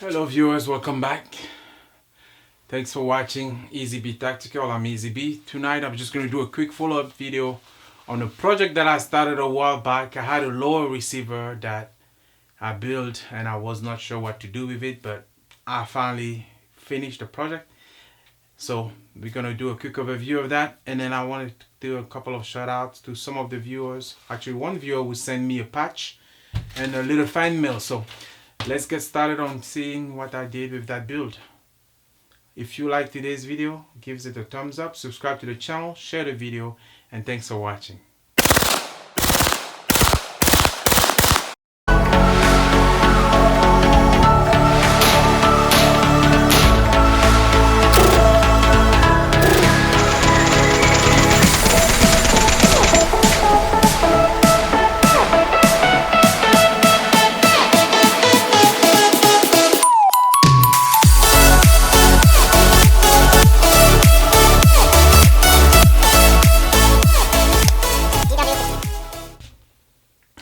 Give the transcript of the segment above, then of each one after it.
Hello viewers, welcome back. Thanks for watching EasyB Tactical. I'm EasyB. Tonight I'm just going to do a quick follow-up video on a project that I started a while back. I had a lower receiver that I built and I was not sure what to do with it, but I finally finished the project. So we're going to do a quick overview of that, and then I wanted to do a couple of shout outs to some of the viewers. Actually, one viewer who sent me a patch and a little fan mail. So let's get started on seeing what I did with that build. If you like today's video, give it a thumbs up, subscribe to the channel, share the video, and thanks for watching.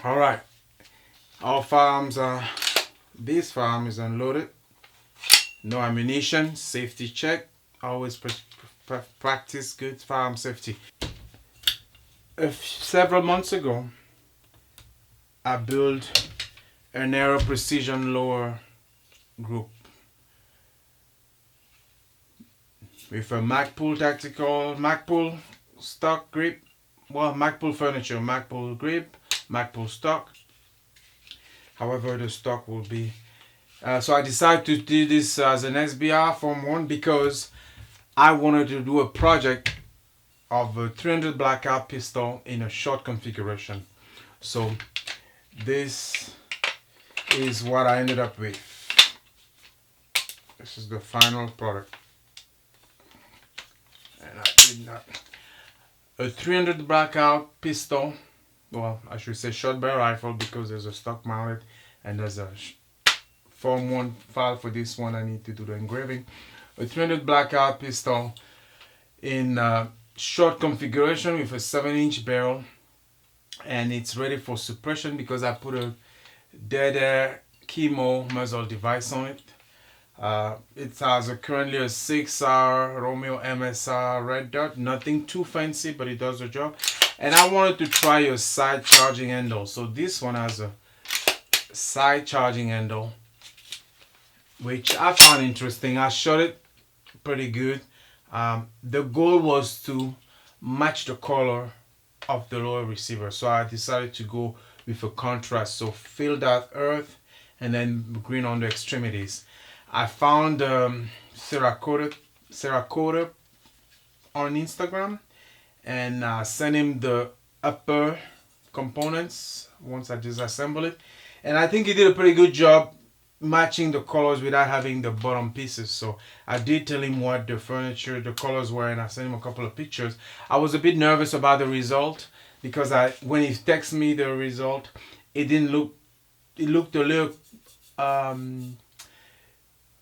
Alright, our farms are, this farm is unloaded, no ammunition, safety check, always practice good farm safety. Several months ago, I built an Aero precision lower group with a Magpul tactical, Magpul stock grip, well, Magpul furniture, Magpul grip, Magpul stock. However, the stock will be so I decided to do this as an SBR Form 1 because I wanted to do a project of a 300 Blackout pistol in a short configuration. So this is what I ended up with. This is the final product, and I did not a 300 Blackout pistol. Well, I should say short barrel rifle because there's a stock mounted and there's a Form 1 file for this one. I need to do the engraving. A 300 Blackout pistol in short configuration with a 7-inch barrel, and it's ready for suppression because I put a dead air chemo muzzle device on it. It has currently a 6R Romeo MSR red dot, nothing too fancy, but it does the job. And I wanted to try a side charging handle. So this one has a side charging handle, which I found interesting. I shot it pretty good. The goal was to match the color of the lower receiver. So I decided to go with a contrast. So filled out earth and then green on the extremities. I found Cerakote on Instagram and send him the upper components once I disassemble it, and I think he did a pretty good job matching the colors without having the bottom pieces. So I did tell him what the furniture, the colors were, and I sent him a couple of pictures. I was a bit nervous about the result because when he texted me the result, it looked a little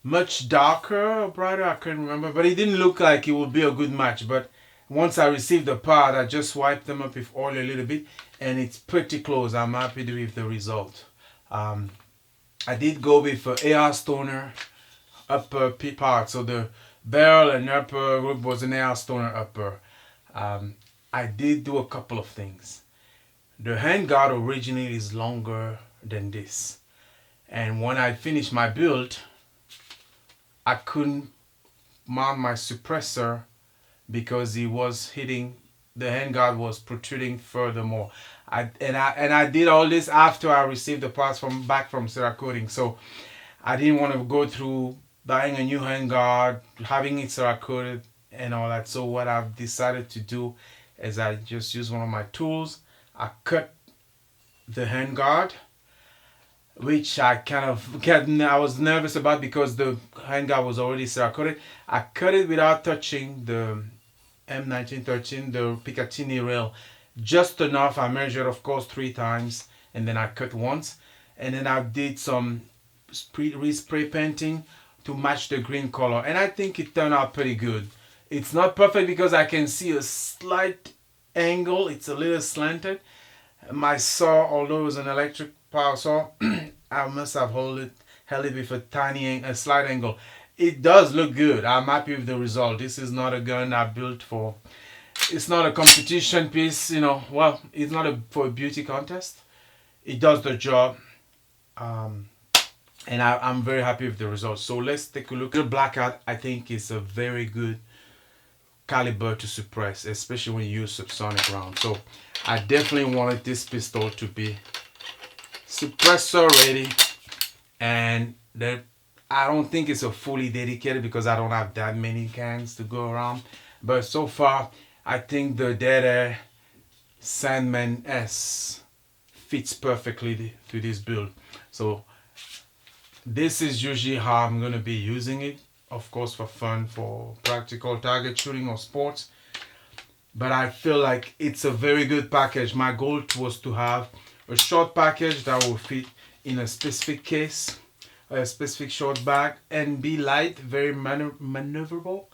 much darker or brighter, I can't remember, but it didn't look like it would be a good match. But once I received the part, I just wiped them up with oil a little bit, and it's pretty close. I'm happy with the result. I did go with AR Stoner upper part, so the barrel and upper group was an AR Stoner upper. I did do a couple of things. The handguard originally is longer than this, and when I finished my build, I couldn't mount my suppressor because he was hitting, the handguard was protruding furthermore. I did all this after I received the parts back from Cerakoting. So I didn't want to go through buying a new handguard, having it Cerakoted and all that. So what I've decided to do is I just use one of my tools. I cut the handguard, which I was nervous about because the handguard was already Cerakoted. I cut it without touching the M1913, the Picatinny rail, just enough. I measured, of course, 3 times, and then I cut once, and then I did some spray painting to match the green color, and I think it turned out pretty good. It's not perfect because I can see a slight angle, it's a little slanted. My saw, although it was an electric power saw, I must have held it held it with a slight angle. It does look good. I'm happy with the result. This is not a gun I built for. It's not a competition piece, you know. Well, it's not for a beauty contest. It does the job. And I'm very happy with the results. So let's take a look. The Blackout, I think, is a very good caliber to suppress, especially when you use subsonic rounds. So I definitely wanted this pistol to be suppressor ready, and that I don't think it's a fully dedicated because I don't have that many cans to go around. But so far, I think the Dead Air Sandman S fits perfectly to this build. So this is usually how I'm going to be using it. Of course, for fun, for practical target shooting or sports. But I feel like it's a very good package. My goal was to have a short package that will fit in a specific case, a specific short bag, and be light, very maneuverable,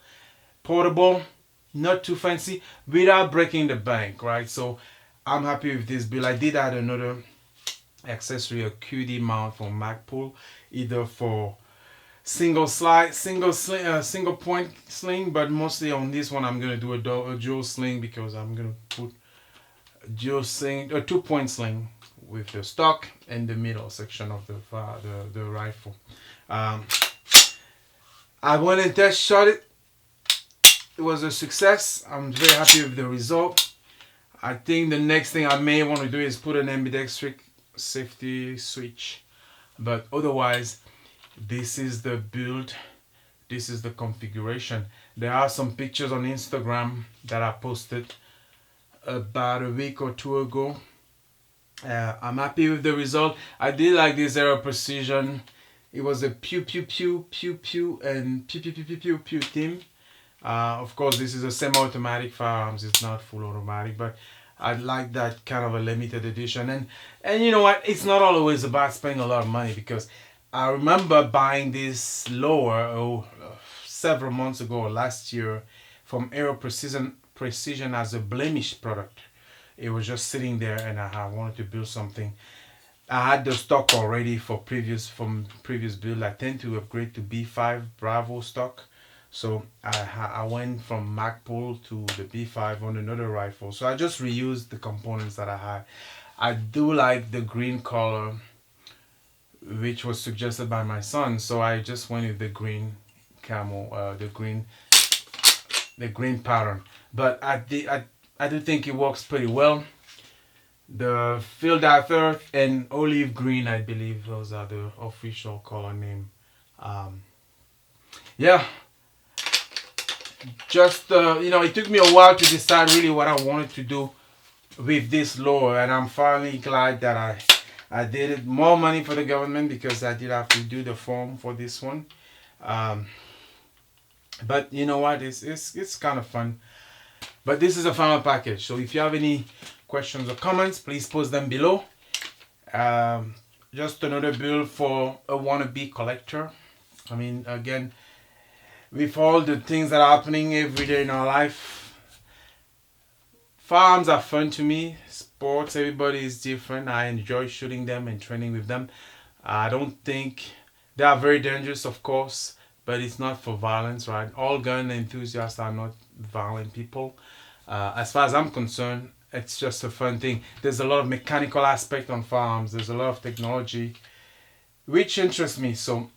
portable, not too fancy, without breaking the bank, right? So I'm happy with this build. I did add another accessory, a QD mount from Magpul, either for single point sling, but mostly on this one I'm gonna do a dual sling because I'm gonna put a dual sling, a 2-point sling with the stock and the middle section of the rifle. I went and test shot it. It was a success. I'm very happy with the result. I think the next thing I may want to do is put an ambidextrous safety switch, but otherwise this is the build, this is the configuration. There are some pictures on Instagram that I posted about a week or two ago. I'm happy with the result. I did like this Aero precision. It was a pew pew pew pew pew and pew pew pew pew pew pew team. Of course, this is a semi-automatic firearms. It's not full automatic, but I like that kind of a limited edition. And you know what? It's not always about spending a lot of money, because I remember buying this lower several months ago, last year, from Aero Precision as a blemish product. It was just sitting there, and I wanted to build something. I had the stock already from previous build. I tend to upgrade to B5 Bravo stock. So I went from Magpul to the B5 on another rifle. So I just reused the components that I had. I do like the green color, which was suggested by my son. So I just went with the green camo, the green pattern. But I do think it works pretty well. The Field Earth and Olive Green, I believe those are the official color name. Yeah. Just you know, it took me a while to decide really what I wanted to do with this lower, and I'm finally glad that I did it. More money for the government because I did have to do the form for this one, but you know what, it's kind of fun. But this is a final package, so if you have any questions or comments, please post them below. Just another build for a wannabe collector. I mean, again, with all the things that are happening every day in our life, firearms are fun to me. Sports, everybody is different. I enjoy shooting them and training with them. I don't think they are very dangerous, of course, but it's not for violence, right? All gun enthusiasts are not violent people. As far as I'm concerned, it's just a fun thing. There's a lot of mechanical aspect on firearms. There's a lot of technology, which interests me. So,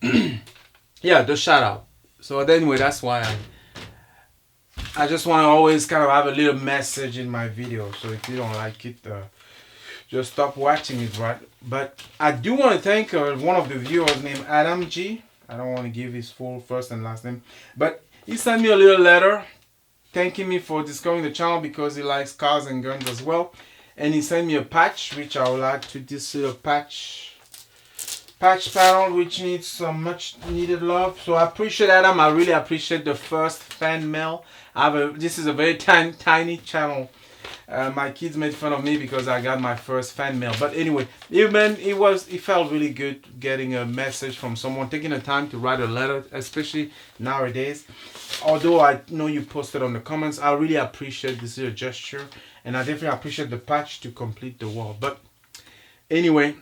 yeah, the shout out. So anyway, that's why I just want to always kind of have a little message in my video. So if you don't like it, just stop watching it, right? But I do want to thank one of the viewers named Adam G. I don't want to give his full first and last name, but he sent me a little letter thanking me for discovering the channel because he likes cars and guns as well. And he sent me a patch, which I will add to this little patch panel, which needs some much needed love. So I appreciate Adam. I really appreciate the first fan mail. This is a very tiny channel. My kids made fun of me because I got my first fan mail. But anyway, it felt really good getting a message from someone, taking the time to write a letter, especially nowadays. Although I know you posted on the comments, I really appreciate this little gesture, and I definitely appreciate the patch to complete the wall. But anyway,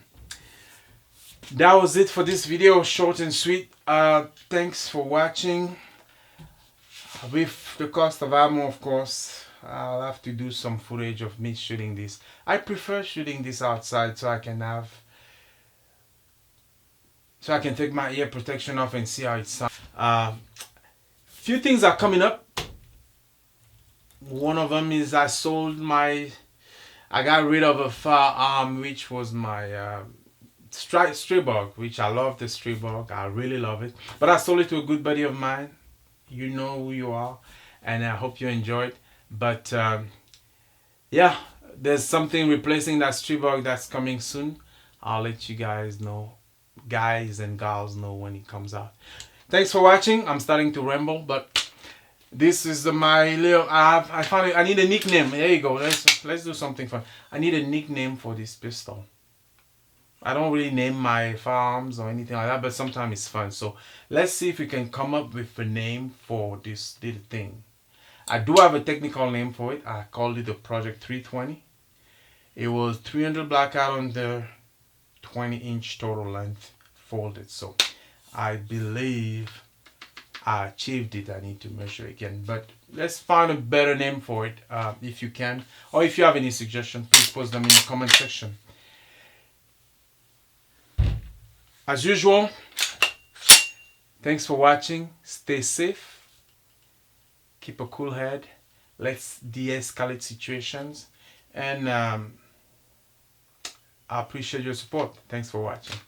That was it for this video, short and sweet. Thanks for watching. With the cost of ammo, of course, I'll have to do some footage of me shooting this. I prefer shooting this outside so I can take my ear protection off and see how it sounds. Few things are coming up. One of them is I got rid of a firearm which was my stray bug, which I love the stray bug. I really love it. But I sold it to a good buddy of mine. You know who you are, and I hope you enjoyed. But yeah, there's something replacing that stray bug that's coming soon. I'll let you guys and gals know when it comes out. Thanks for watching. I'm starting to ramble, but this is my little. I found it. I need a nickname. There you go. Let's do something fun. I need a nickname for this pistol. I don't really name my firearms or anything like that, but sometimes it's fun. So let's see if we can come up with a name for this little thing. I do have a technical name for it. I called it the Project 320. It was 300 blackout on the 20-inch total length folded. So I believe I achieved it. I need to measure again, but let's find a better name for it if you can, or if you have any suggestions, please post them in the comment section. As usual, thanks for watching. Stay safe. Keep a cool head. Let's de-escalate situations. And I appreciate your support. Thanks for watching.